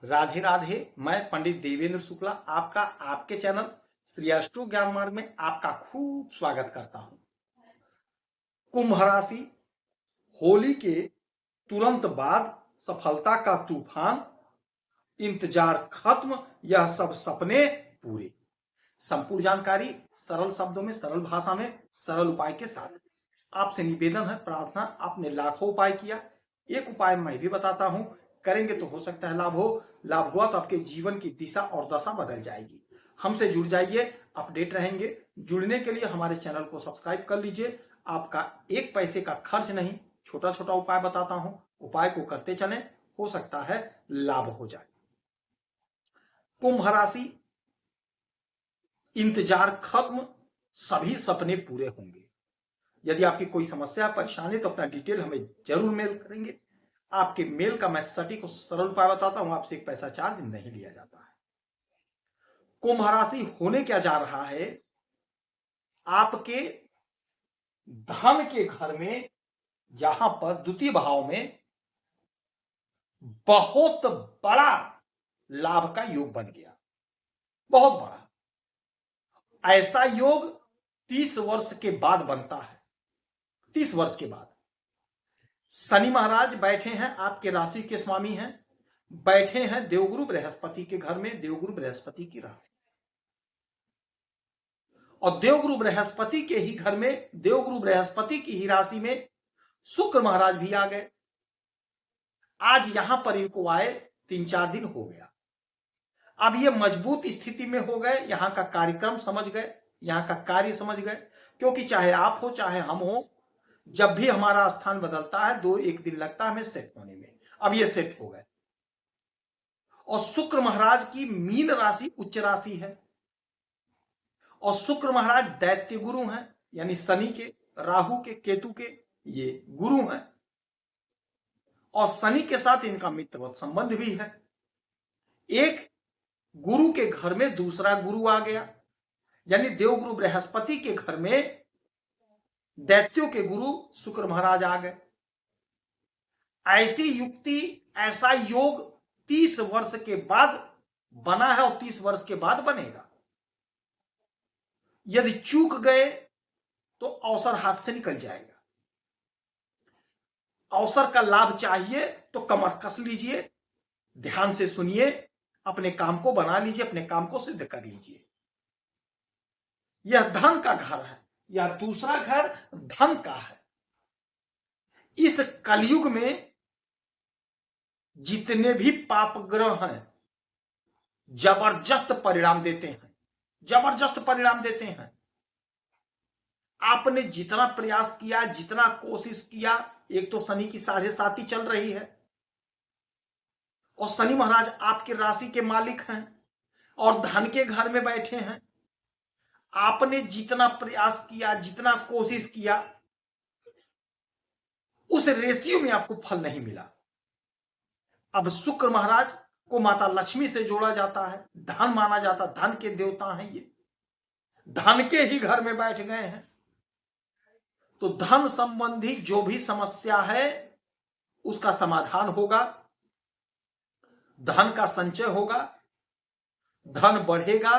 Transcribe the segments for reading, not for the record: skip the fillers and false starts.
राधे राधे। मैं पंडित देवेंद्र शुक्ला आपका आपके चैनल श्री अष्टो ज्ञान मार्ग में आपका खूब स्वागत करता हूं। कुंभ राशि, होली के तुरंत बाद सफलता का तूफान, इंतजार खत्म, यह सब सपने पूरे। संपूर्ण जानकारी सरल शब्दों में, सरल भाषा में, सरल उपाय के साथ। आपसे निवेदन है, प्रार्थना, आपने लाखों उपाय किया, एक उपाय मैं भी बताता हूं, करेंगे तो हो सकता है लाभ हो। लाभ हुआ तो आपके जीवन की दिशा और दशा बदल जाएगी। हमसे जुड़ जाइए, अपडेट रहेंगे। जुड़ने के लिए हमारे चैनल को सब्सक्राइब कर लीजिए। आपका एक पैसे का खर्च नहीं, छोटा छोटा उपाय बताता हूं, उपाय को करते चलें, हो सकता है लाभ हो जाए। कुंभ राशि, इंतजार खत्म, सभी सपने पूरे होंगे। यदि आपकी कोई समस्या परेशानी तो अपना डिटेल हमें जरूर मेल करेंगे। आपके मेल का मैं सटीक और सरल उपाय बताता हूं, आपसे एक पैसा चार्ज नहीं लिया जाता है। कुंभ राशि होने क्या जा रहा है, आपके धन के घर में यहां पर द्वितीय भाव में बहुत बड़ा लाभ का योग बन गया, बहुत बड़ा। ऐसा योग 30 वर्ष के बाद बनता है। 30 वर्ष के बाद शनि महाराज बैठे हैं, आपके राशि के स्वामी हैं, बैठे हैं देवगुरु बृहस्पति के घर में, देवगुरु बृहस्पति की राशि। और देवगुरु बृहस्पति के ही घर में, देवगुरु बृहस्पति की ही राशि में शुक्र महाराज भी आ गए। आज यहां पर इनको आए 3-4 दिन हो गया। अब ये मजबूत स्थिति में हो गए, यहां का कार्यक्रम समझ गए, यहां का कार्य समझ गए। क्योंकि चाहे आप हो चाहे हम हो, जब भी हमारा स्थान बदलता है 2-1 दिन लगता है हमें सेट होने में। अब ये सेट हो गए। और शुक्र महाराज की मीन राशि उच्च राशि है, और शुक्र महाराज दैत्य गुरु हैं, यानी शनि के, राहु के, केतु के ये गुरु हैं। और शनि के साथ इनका मित्रवत संबंध भी है। एक गुरु के घर में दूसरा गुरु आ गया, यानी देवगुरु बृहस्पति के घर में दैत्यों के गुरु शुक्र महाराज आ गए। ऐसी युक्ति, ऐसा योग 30 वर्ष के बाद बना है और 30 वर्ष के बाद बनेगा। यदि चूक गए तो अवसर हाथ से निकल जाएगा। अवसर का लाभ चाहिए तो कमर कस लीजिए, ध्यान से सुनिए, अपने काम को बना लीजिए, अपने काम को सिद्ध कर लीजिए। यह धन का घर है, यह दूसरा घर धन का है। इस कलयुग में जितने भी पाप ग्रह हैं जबरदस्त परिणाम देते हैं, जबरदस्त परिणाम देते हैं। आपने जितना प्रयास किया, जितना कोशिश किया, एक तो शनि की 7.5 चल रही है, और शनि महाराज आपके राशि के मालिक हैं और धन के घर में बैठे हैं। आपने जितना प्रयास किया, जितना कोशिश किया, उस रेशियो में आपको फल नहीं मिला। अब शुक्र महाराज को माता लक्ष्मी से जोड़ा जाता है, धन माना जाता, धन के देवता हैं ये, धन के ही घर में बैठ गए हैं। तो धन संबंधी जो भी समस्या है उसका समाधान होगा, धन का संचय होगा, धन बढ़ेगा,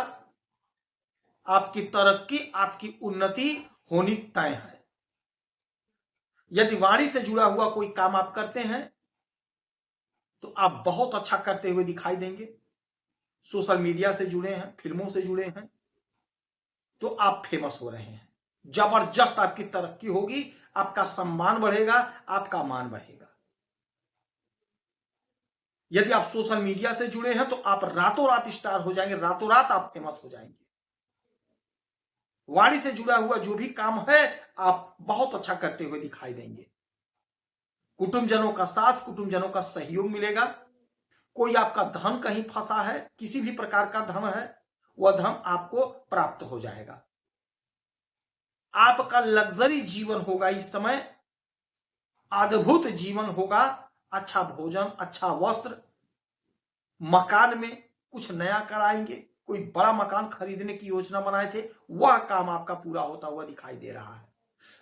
आपकी तरक्की, आपकी उन्नति होनी तय है। यदि वाणी से जुड़ा हुआ कोई काम आप करते हैं तो आप बहुत अच्छा करते हुए दिखाई देंगे। सोशल मीडिया से जुड़े हैं, फिल्मों से जुड़े हैं, तो आप फेमस हो रहे हैं, जबरदस्त आपकी तरक्की होगी, आपका सम्मान बढ़ेगा, आपका मान बढ़ेगा। यदि आप सोशल मीडिया से जुड़े हैं तो आप रातों रात स्टार हो जाएंगे, रातों रात आप फेमस हो जाएंगे। वाणी से जुड़ा हुआ जो भी काम है आप बहुत अच्छा करते हुए दिखाई देंगे। कुटुंबजनों का साथ, कुटुंबजनों का सहयोग मिलेगा। कोई आपका धन कहीं फंसा है, किसी भी प्रकार का धन है, वह धन आपको प्राप्त हो जाएगा। आपका लग्जरी जीवन होगा, इस समय अद्भुत जीवन होगा। अच्छा भोजन, अच्छा वस्त्र, मकान में कुछ नया कराएंगे, कोई बड़ा मकान खरीदने की योजना बनाए थे, वह काम आपका पूरा होता हुआ दिखाई दे रहा है।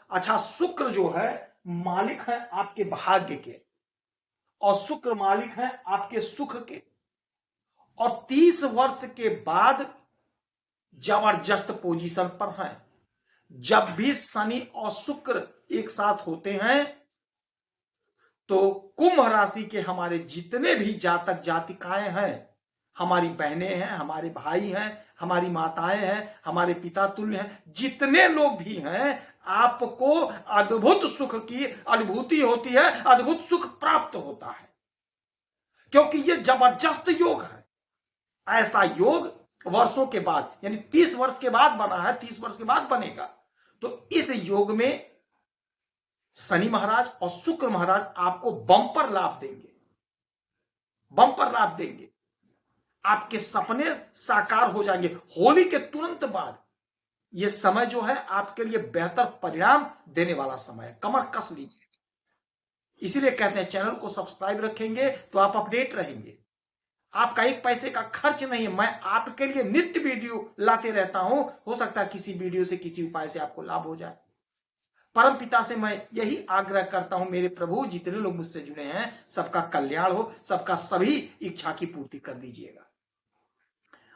अच्छा, शुक्र जो है मालिक है आपके भाग्य के, और शुक्र मालिक है आपके सुख के। और 30 वर्ष के बाद जबरदस्त पोजीशन पर हैं। जब भी शनि और शुक्र एक साथ होते हैं तो कुंभ राशि के हमारे जितने भी जातक जातिकाएं हैं, हमारी बहनें हैं, हमारे भाई हैं, हमारी माताएं हैं, हमारे पिता तुल्य हैं, जितने लोग भी हैं, आपको अद्भुत सुख की अनुभूति होती है, अद्भुत सुख प्राप्त होता है, क्योंकि ये जबरदस्त योग है। ऐसा योग वर्षों के बाद, यानी 30 वर्ष के बाद बना है, 30 वर्ष के बाद बनेगा। तो इस योग में शनि महाराज और शुक्र महाराज आपको बम्पर लाभ देंगे, बम्पर लाभ देंगे। आपके सपने साकार हो जाएंगे। होली के तुरंत बाद यह समय जो है आपके लिए बेहतर परिणाम देने वाला समय है। कमर कस लीजिए। इसीलिए कहते हैं चैनल को सब्सक्राइब रखेंगे तो आप अपडेट रहेंगे। आपका एक पैसे का खर्च नहीं है, मैं आपके लिए नित्य वीडियो लाते रहता हूं। हो सकता है किसी वीडियो से, किसी उपाय से आपको लाभ हो जाए। परम पिता से मैं यही आग्रह करता हूं, मेरे प्रभु जितने लोग मुझसे जुड़े हैं सबका कल्याण हो, सबका सभी इच्छा की पूर्ति कर दीजिएगा।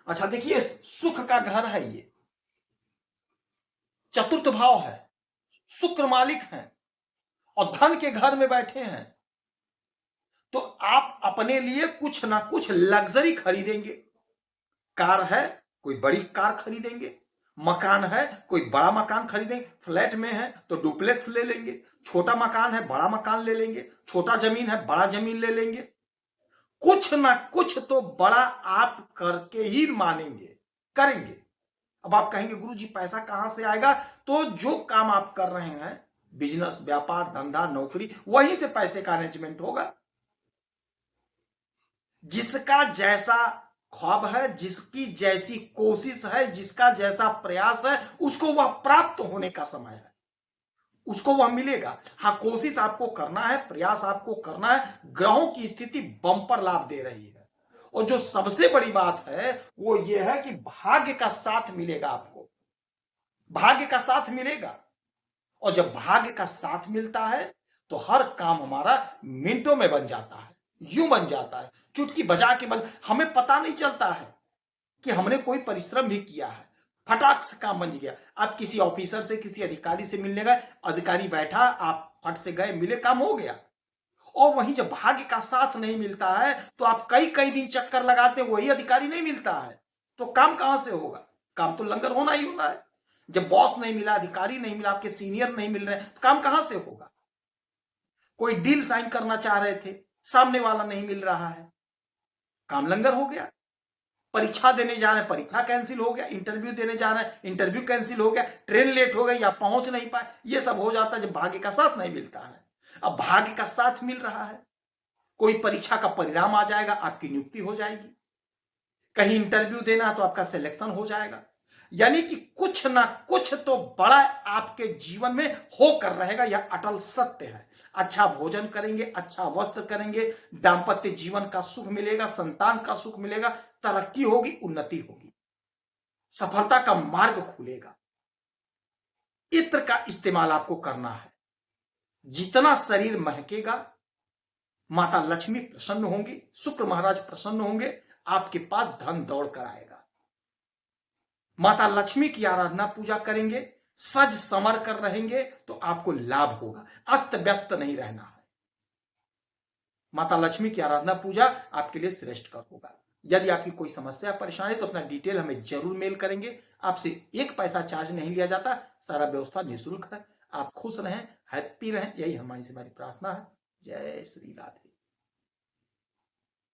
अच्छा देखिए, सुख का घर है, ये चतुर्थ भाव है, शुक्र मालिक हैं और धन के घर में बैठे हैं। तो आप अपने लिए कुछ ना कुछ लग्जरी खरीदेंगे। कार है, कोई बड़ी कार खरीदेंगे। मकान है, कोई बड़ा मकान खरीदेंगे। फ्लैट में है तो डुप्लेक्स ले लेंगे। छोटा मकान है, बड़ा मकान ले लेंगे। छोटा जमीन है, बड़ा जमीन ले लेंगे। कुछ ना कुछ तो बड़ा आप करके ही मानेंगे, करेंगे। अब आप कहेंगे गुरुजी पैसा कहां से आएगा? तो जो काम आप कर रहे हैं, बिजनेस, व्यापार, धंधा, नौकरी, वहीं से पैसे का अरेंजमेंट होगा। जिसका जैसा ख्वाब है, जिसकी जैसी कोशिश है, जिसका जैसा प्रयास है, उसको वह प्राप्त होने का समय है, उसको वह मिलेगा। हाँ, कोशिश आपको करना है, प्रयास आपको करना है। ग्रहों की स्थिति बम्पर लाभ दे रही है। और जो सबसे बड़ी बात है वो ये है कि भाग्य का साथ मिलेगा आपको, भाग्य का साथ मिलेगा। और जब भाग्य का साथ मिलता है तो हर काम हमारा मिनटों में बन जाता है, यूं बन जाता है, चुटकी बजा के बन। हमें पता नहीं चलता है कि हमने कोई परिश्रम भी किया है, फटाक से काम बन गया। आप किसी ऑफिसर से, किसी अधिकारी से मिलने गए, अधिकारी बैठा, आप फट से गए, मिले, काम हो गया। और वहीं जब भाग्य का साथ नहीं मिलता है तो आप कई कई दिन चक्कर लगाते हैं, वही अधिकारी नहीं मिलता है, तो काम कहां से होगा? काम तो लंगर होना ही होना है। जब बॉस नहीं मिला, अधिकारी नहीं मिला, आपके सीनियर नहीं मिल रहे, तो काम कहां से होगा? कोई डील साइन करना चाह रहे थे, सामने वाला नहीं मिल रहा है, काम लंगर हो गया। परीक्षा देने जा रहे हैं, परीक्षा कैंसिल हो गया। इंटरव्यू देने जा रहे हैं, इंटरव्यू कैंसिल हो गया। ट्रेन लेट हो गई या पहुंच नहीं पाए। ये सब हो जाता है जब भाग्य का साथ नहीं मिलता है। अब भाग्य का साथ मिल रहा है, कोई परीक्षा का परिणाम आ जाएगा, आपकी नियुक्ति हो जाएगी। कहीं इंटरव्यू देना है तो आपका सिलेक्शन हो जाएगा। यानी कि कुछ ना कुछ तो बड़ा आपके जीवन में होकर रहेगा, यह अटल सत्य है। अच्छा भोजन करेंगे, अच्छा वस्त्र करेंगे, दाम्पत्य जीवन का सुख मिलेगा, संतान का सुख मिलेगा, तरक्की होगी, उन्नति होगी, सफलता का मार्ग खुलेगा। इत्र का इस्तेमाल आपको करना है। जितना शरीर महकेगा, माता लक्ष्मी प्रसन्न होंगी, शुक्र महाराज प्रसन्न होंगे, आपके पास धन दौड़ कर आएगा। माता लक्ष्मी की आराधना पूजा करेंगे, सज समर कर रहेंगे तो आपको लाभ होगा। अस्त व्यस्त नहीं रहना है। माता लक्ष्मी की आराधना पूजा आपके लिए श्रेष्ठ कर होगा। यदि आपकी कोई समस्या परेशानी तो अपना डिटेल हमें जरूर मेल करेंगे। आपसे एक पैसा चार्ज नहीं लिया जाता, सारा व्यवस्था निःशुल्क है। आप खुश रहें, हैप्पी रहें, यही हमारी प्रार्थना है। जय श्री राधे।